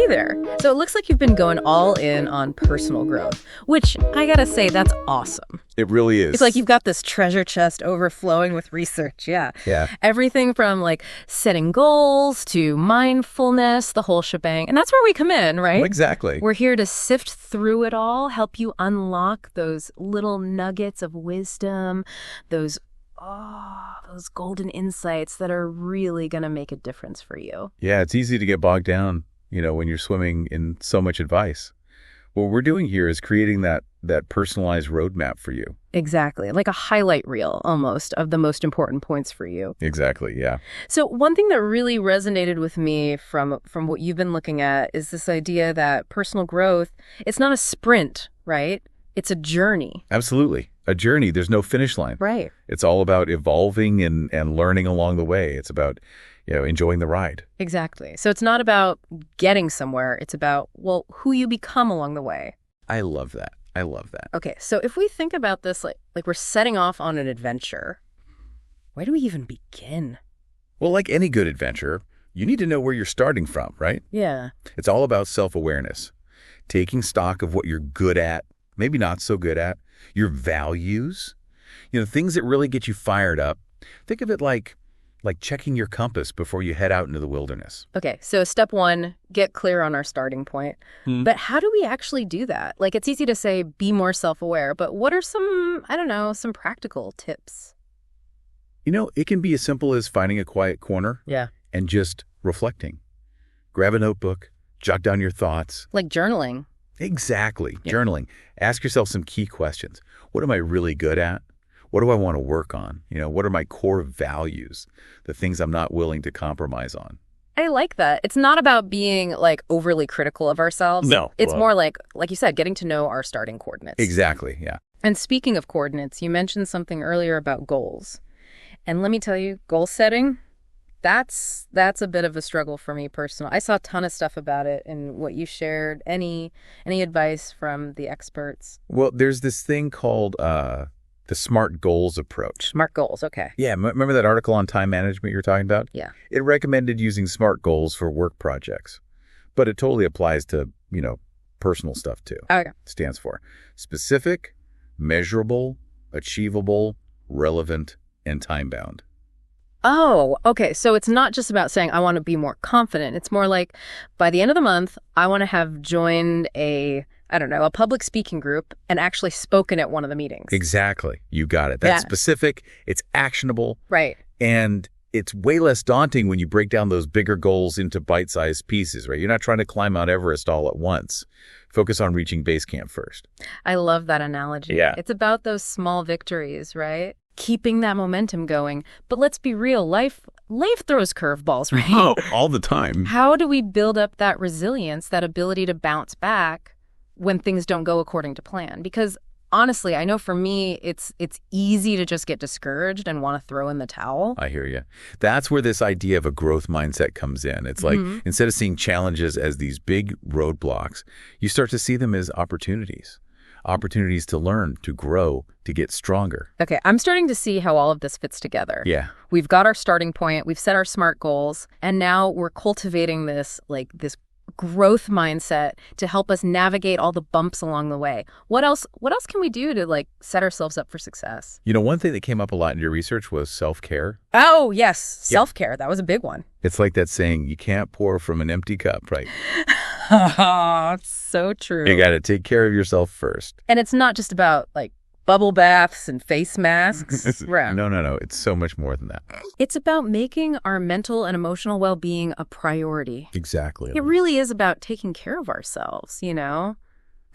Hey there. So it looks like you've been going all in on personal growth, which I gotta say, that's awesome. It really is. It's like you've got this treasure chest overflowing with research. Yeah. Everything from like setting goals to mindfulness, the whole shebang. And that's where we come in, right? Exactly. We're here to sift through it all, help you unlock those little nuggets of wisdom, those golden insights that are really going to make a difference for you. Yeah, it's easy to get bogged down, when you're swimming in so much advice. What we're doing here is creating that personalized roadmap for you. Exactly. Like a highlight reel almost of the most important points for you. Exactly, yeah. So one thing that really resonated with me from what you've been looking at is this idea that personal growth, it's not a sprint, right? It's a journey. Absolutely. A journey. There's no finish line. Right. It's all about evolving and learning along the way. It's about, enjoying the ride. Exactly. So it's not about getting somewhere. It's about, who you become along the way. I love that. Okay. So if we think about this like we're setting off on an adventure, where do we even begin? Well, like any good adventure, you need to know where you're starting from, right? Yeah. It's all about self-awareness, taking stock of what you're good at, maybe not so good at, your values, things that really get you fired up. Think of it like checking your compass before you head out into the wilderness. Okay, so step one, get clear on our starting point. But how do we actually do that? Like, it's easy to say, be more self-aware, but what are some practical tips? It can be as simple as finding a quiet corner and just reflecting. Grab a notebook, jot down your thoughts. Like journaling. Exactly. Yeah. Journaling. Ask yourself some key questions. What am I really good at? What do I want to work on? What are my core values? The things I'm not willing to compromise on. I like that. It's not about being like overly critical of ourselves. No. It's more like you said, getting to know our starting coordinates. Exactly. Yeah. And speaking of coordinates, you mentioned something earlier about goals. And let me tell you, goal setting, that's a bit of a struggle for me personally. I saw a ton of stuff about it in what you shared. Any advice from the experts? Well, there's this thing called the SMART goals approach. SMART goals, okay. Yeah, remember that article on time management you're talking about? Yeah. It recommended using SMART goals for work projects, but it totally applies to, personal stuff too. Okay. It stands for specific, measurable, achievable, relevant, and time-bound. Oh, okay. So it's not just about saying I want to be more confident. It's more like by the end of the month, I want to have joined a public speaking group and actually spoken at one of the meetings. Exactly. You got it. That's specific. It's actionable. Right. And it's way less daunting when you break down those bigger goals into bite-sized pieces, right? You're not trying to climb Mount Everest all at once. Focus on reaching base camp first. I love that analogy. Yeah. It's about those small victories, right? Keeping that momentum going. But let's be real, life throws curveballs, right? Oh, all the time. How do we build up that resilience, that ability to bounce back when things don't go according to plan? Because honestly, I know for me, it's easy to just get discouraged and want to throw in the towel. I hear you. That's where this idea of a growth mindset comes in. It's like instead of seeing challenges as these big roadblocks, you start to see them as opportunities to learn, to grow, to get stronger. Okay, I'm starting to see how all of this fits together. Yeah. We've got our starting point, we've set our SMART goals, and now we're cultivating this growth mindset to help us navigate all the bumps along the way. What else can we do to set ourselves up for success? One thing that came up a lot in your research was self-care. Oh, yes. Self-care. Yeah. That was a big one. It's like that saying, you can't pour from an empty cup, right? It's so true. You got to take care of yourself first. And it's not just about bubble baths and face masks. No. It's so much more than that. It's about making our mental and emotional well-being a priority. Exactly. It really is about taking care of ourselves, kind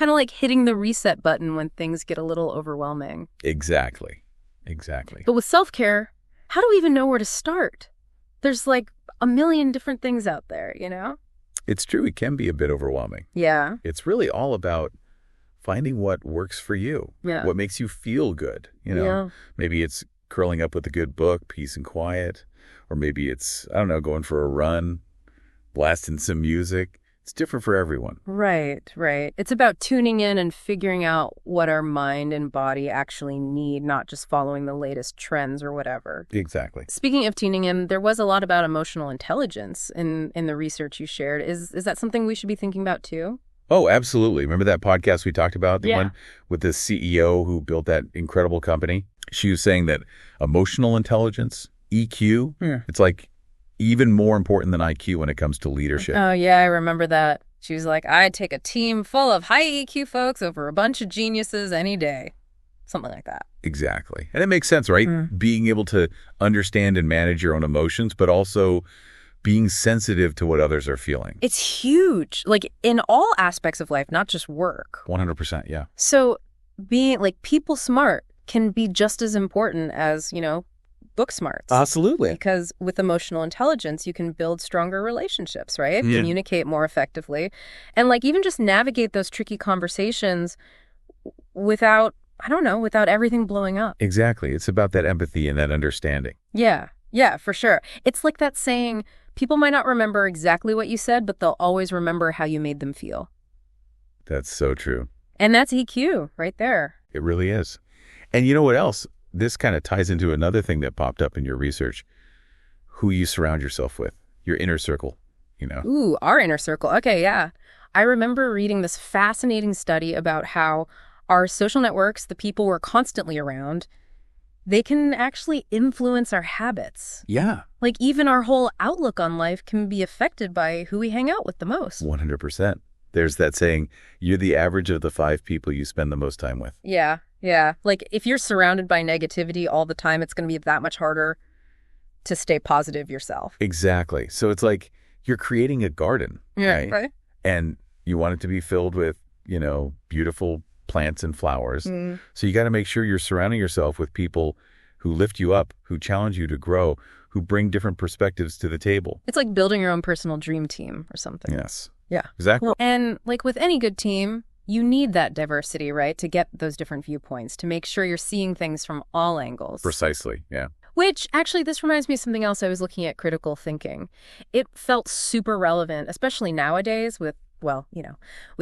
of like hitting the reset button when things get a little overwhelming. Exactly. But with self-care, how do we even know where to start? There's a million different things out there, It's true. It can be a bit overwhelming. Yeah. It's really all about finding what works for you, what makes you feel good. Maybe it's curling up with a good book, peace and quiet, or maybe it's, going for a run, blasting some music. It's different for everyone. Right, right. It's about tuning in and figuring out what our mind and body actually need, not just following the latest trends or whatever. Exactly. Speaking of tuning in, there was a lot about emotional intelligence in the research you shared. Is that something we should be thinking about too? Oh, absolutely. Remember that podcast we talked about? The Yeah. one with the CEO who built that incredible company? She was saying that emotional intelligence, EQ, it's like even more important than IQ when it comes to leadership. Oh, yeah, I remember that. She was like, I'd take a team full of high EQ folks over a bunch of geniuses any day. Something like that. Exactly. And it makes sense, right? Being able to understand and manage your own emotions, but also being sensitive to what others are feeling. It's huge, like in all aspects of life, not just work. 100%, yeah. So being like people smart can be just as important as, book smarts. Absolutely. Because with emotional intelligence, you can build stronger relationships, right? Yeah. Communicate more effectively. And like even just navigate those tricky conversations without everything blowing up. Exactly. It's about that empathy and that understanding. Yeah, for sure. It's like that saying, people might not remember exactly what you said, but they'll always remember how you made them feel. That's so true. And that's EQ right there. It really is. And you know what else? This kind of ties into another thing that popped up in your research. Who you surround yourself with, your inner circle, Ooh, our inner circle. Okay, yeah. I remember reading this fascinating study about how our social networks, the people we're constantly around, they can actually influence our habits. Yeah. Like even our whole outlook on life can be affected by who we hang out with the most. 100%. There's that saying, you're the average of the 5 people you spend the most time with. Yeah. Like if you're surrounded by negativity all the time, it's going to be that much harder to stay positive yourself. Exactly. So it's like you're creating a garden, Right? And you want it to be filled with, beautiful plants and flowers. So you got to make sure you're surrounding yourself with people who lift you up, who challenge you to grow, who bring different perspectives to the table. It's like building your own personal dream team or something. Yes. Yeah. Exactly. And like with any good team, you need that diversity, right? To get those different viewpoints, to make sure you're seeing things from all angles. Precisely. Yeah. Which actually, this reminds me of something else. I was looking at critical thinking. It felt super relevant, especially nowadays with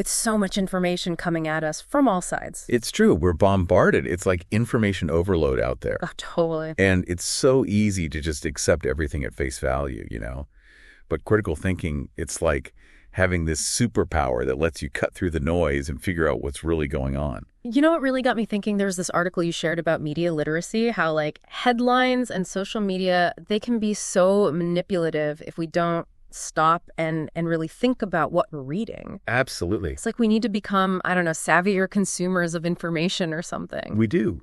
so much information coming at us from all sides. It's true. We're bombarded. It's like information overload out there. Oh, totally. And it's so easy to just accept everything at face value, But critical thinking, it's like having this superpower that lets you cut through the noise and figure out what's really going on. You know what really got me thinking? There was this article you shared about media literacy, how like headlines and social media, they can be so manipulative if we don't stop and really think about what we're reading. Absolutely. It's like we need to become, savvier consumers of information or something. We do.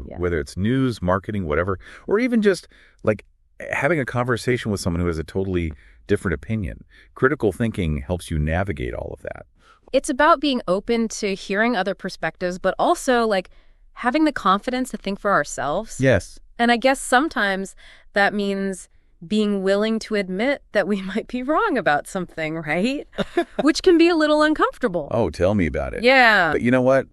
Yeah. Whether it's news, marketing, whatever, or even just like having a conversation with someone who has a totally different opinion. Critical thinking helps you navigate all of that. It's about being open to hearing other perspectives, but also like having the confidence to think for ourselves. Yes. And I guess sometimes that means being willing to admit that we might be wrong about something, right? Which can be a little uncomfortable. Oh, tell me about it. Yeah. But you know what?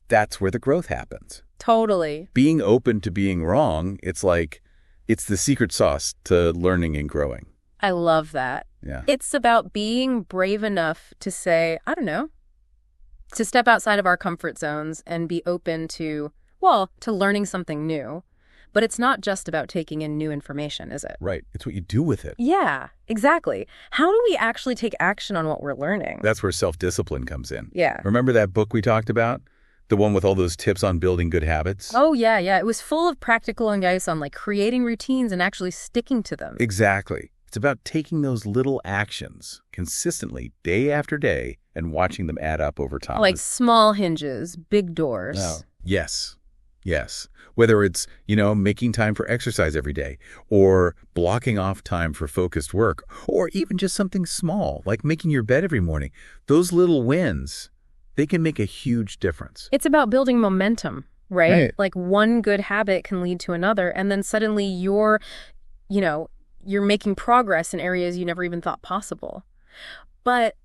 That's where the growth happens. Totally. Being open to being wrong, it's the secret sauce to learning and growing. I love that. Yeah. It's about being brave enough to say, to step outside of our comfort zones and be open to learning something new. But it's not just about taking in new information, is it? Right. It's what you do with it. Yeah, exactly. How do we actually take action on what we're learning? That's where self-discipline comes in. Yeah. Remember that book we talked about? The one with all those tips on building good habits? Oh, yeah. It was full of practical advice on like creating routines and actually sticking to them. Exactly. It's about taking those little actions consistently, day after day, and watching them add up over time. Like small hinges, big doors. Oh, yes. Whether it's, making time for exercise every day, or blocking off time for focused work, or even just something small, like making your bed every morning. Those little wins, they can make a huge difference. It's about building momentum, right? Right. Like one good habit can lead to another, and then suddenly you're making progress in areas you never even thought possible. But,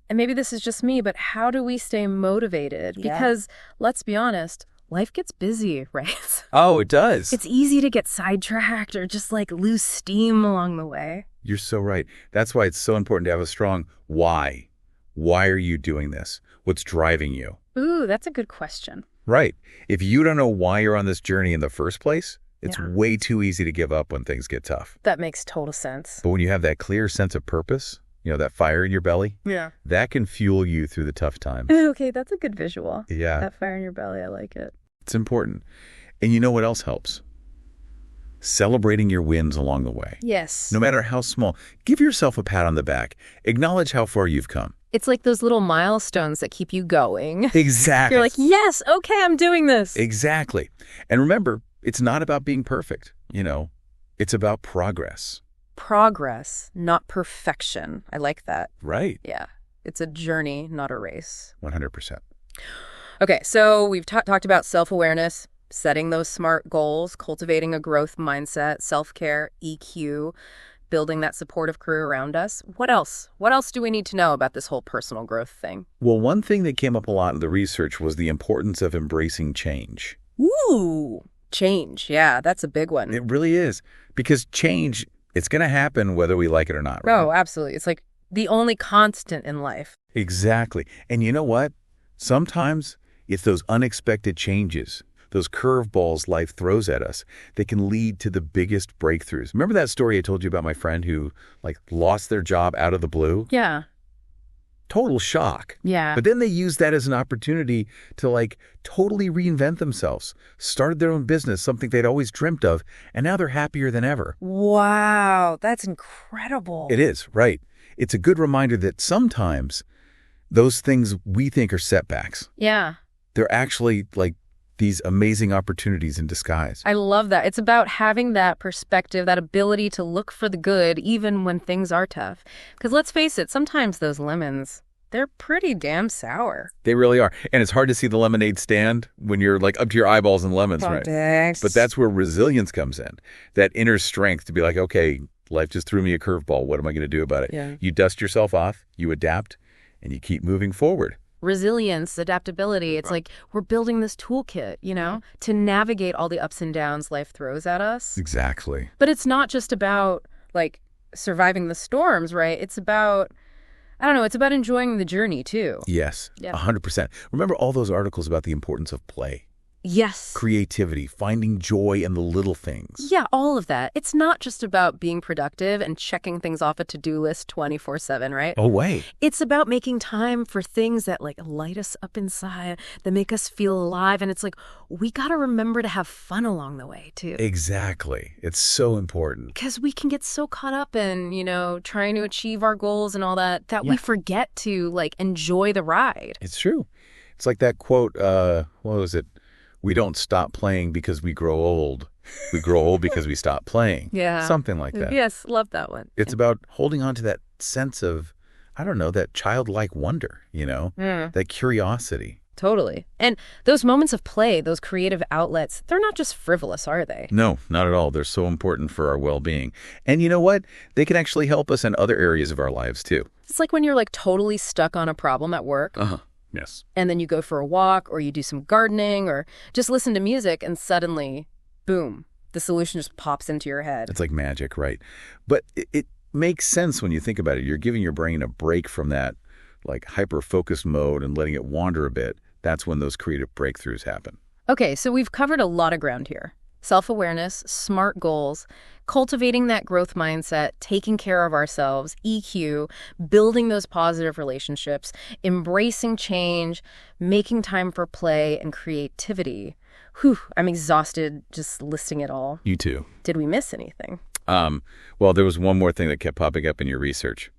and maybe this is just me, but how do we stay motivated? Yeah. Because let's be honest, life gets busy, right? Oh, it does. It's easy to get sidetracked or just like lose steam along the way. You're so right. That's why it's so important to have a strong why. Why are you doing this? What's driving you? Ooh, that's a good question. Right. If you don't know why you're on this journey in the first place, it's Yeah. way too easy to give up when things get tough. That makes total sense. But when you have that clear sense of purpose, that fire in your belly, Yeah. that can fuel you through the tough times. Okay, that's a good visual. Yeah, That fire in your belly, I like it. it's important. And you know what else helps? Celebrating your wins along the way. Yes. No matter how small, give yourself a pat on the back. Acknowledge how far you've come. It's like those little milestones that keep you going. Exactly. You're like, yes, okay, I'm doing this. Exactly. And remember, it's not about being perfect. It's about progress. Progress, not perfection. I like that. Right. Yeah. It's a journey, not a race. 100%. Okay, so we've talked about self-awareness, setting those smart goals, cultivating a growth mindset, self-care, EQ, building that supportive crew around us. What else? What else do we need to know about this whole personal growth thing? Well, one thing that came up a lot in the research was the importance of embracing change. Ooh, change. Yeah, that's a big one. It really is. Because change, it's going to happen whether we like it or not. Right? Oh, absolutely. It's like the only constant in life. Exactly. And you know what? Sometimes it's those unexpected changes, those curveballs life throws at us, that can lead to the biggest breakthroughs. Remember that story I told you about my friend who lost their job out of the blue? Yeah. Total shock. Yeah. But then they used that as an opportunity to totally reinvent themselves, started their own business, something they'd always dreamt of, and now they're happier than ever. Wow, that's incredible. It is, right. It's a good reminder that sometimes those things we think are setbacks, Yeah. they're actually these amazing opportunities in disguise. I love that. It's about having that perspective, that ability to look for the good even when things are tough. Because let's face it, sometimes those lemons, they're pretty damn sour. They really are. And it's hard to see the lemonade stand when you're up to your eyeballs in lemons, right? But that's where resilience comes in. That inner strength to be like, okay, life just threw me a curveball. What am I going to do about it? Yeah. You dust yourself off, you adapt, and you keep moving forward. Resilience, adaptability. It's like we're building this toolkit, to navigate all the ups and downs life throws at us. Exactly. But it's not just about surviving the storms, right? It's about, I don't know, it's about enjoying the journey too. Yes, Yeah. 100%. Remember all those articles about the importance of play, Yes. creativity, finding joy in the little things. Yeah, all of that. It's not just about being productive and checking things off a to-do list 24/7, right? Oh, wait. It's about making time for things that light us up inside, that make us feel alive. And it's we got to remember to have fun along the way too. Exactly. It's so important. Because we can get so caught up in, trying to achieve our goals and all that, we forget to enjoy the ride. It's true. It's like that quote, what was it? We don't stop playing because we grow old. We grow old because we stop playing. Yeah. Something like that. Yes, love that one. It's about holding on to that sense of, I don't know, that childlike wonder, that curiosity. Totally. And those moments of play, those creative outlets, they're not just frivolous, are they? No, not at all. They're so important for our well-being. And you know what? They can actually help us in other areas of our lives, too. It's like when you're totally stuck on a problem at work. Uh-huh. Yes. And then you go for a walk or you do some gardening or just listen to music and suddenly, boom, the solution just pops into your head. It's like magic, right? But it makes sense when you think about it. You're giving your brain a break from that hyper-focused mode and letting it wander a bit. That's when those creative breakthroughs happen. Okay, so we've covered a lot of ground here. Self-awareness, smart goals, cultivating that growth mindset, taking care of ourselves, EQ, building those positive relationships, embracing change, making time for play and creativity. Whew, I'm exhausted just listing it all. You too. Did we miss anything? Well, there was one more thing that kept popping up in your research.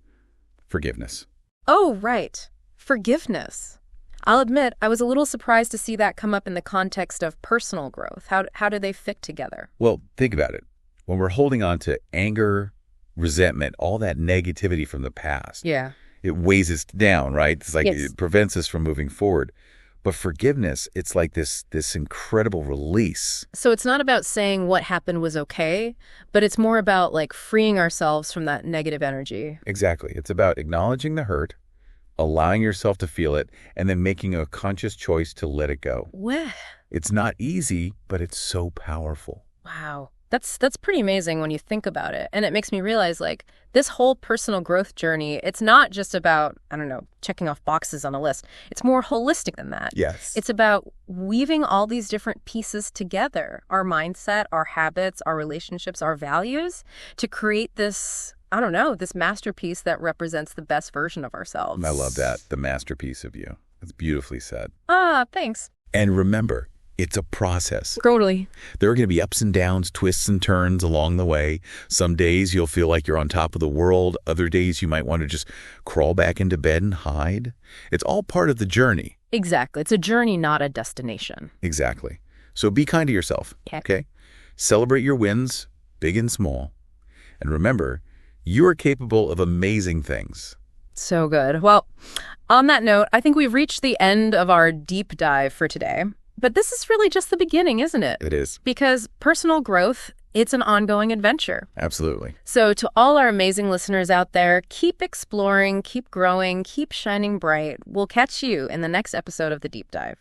Forgiveness. Oh, right. Forgiveness. I'll admit, I was a little surprised to see that come up in the context of personal growth. How do they fit together? Well, think about it. When we're holding on to anger, resentment, all that negativity from the past, Yeah. it weighs us down, right? It's Yes. it prevents us from moving forward. But forgiveness, it's like this incredible release. So it's not about saying what happened was okay, but it's more about freeing ourselves from that negative energy. Exactly. It's about acknowledging the hurt, allowing yourself to feel it, and then making a conscious choice to let it go. Wah. It's not easy, but it's so powerful. Wow. That's pretty amazing when you think about it. And it makes me realize like this whole personal growth journey, it's not just about, I don't know, checking off boxes on a list. It's more holistic than that. Yes. It's about weaving all these different pieces together, our mindset, our habits, our relationships, our values, to create this, I don't know, this masterpiece that represents the best version of ourselves. I love that. The masterpiece of you. That's beautifully said. Ah, thanks. And remember, it's a process. Totally. There are going to be ups and downs, twists and turns along the way. Some days you'll feel like you're on top of the world. Other days you might want to just crawl back into bed and hide. It's all part of the journey. Exactly. It's a journey, not a destination. Exactly. So be kind to yourself, okay? Celebrate your wins, big and small. And remember, you are capable of amazing things. So good. Well, on that note, I think we've reached the end of our deep dive for today. But this is really just the beginning, isn't it? It is. Because personal growth, it's an ongoing adventure. Absolutely. So to all our amazing listeners out there, keep exploring, keep growing, keep shining bright. We'll catch you in the next episode of The Deep Dive.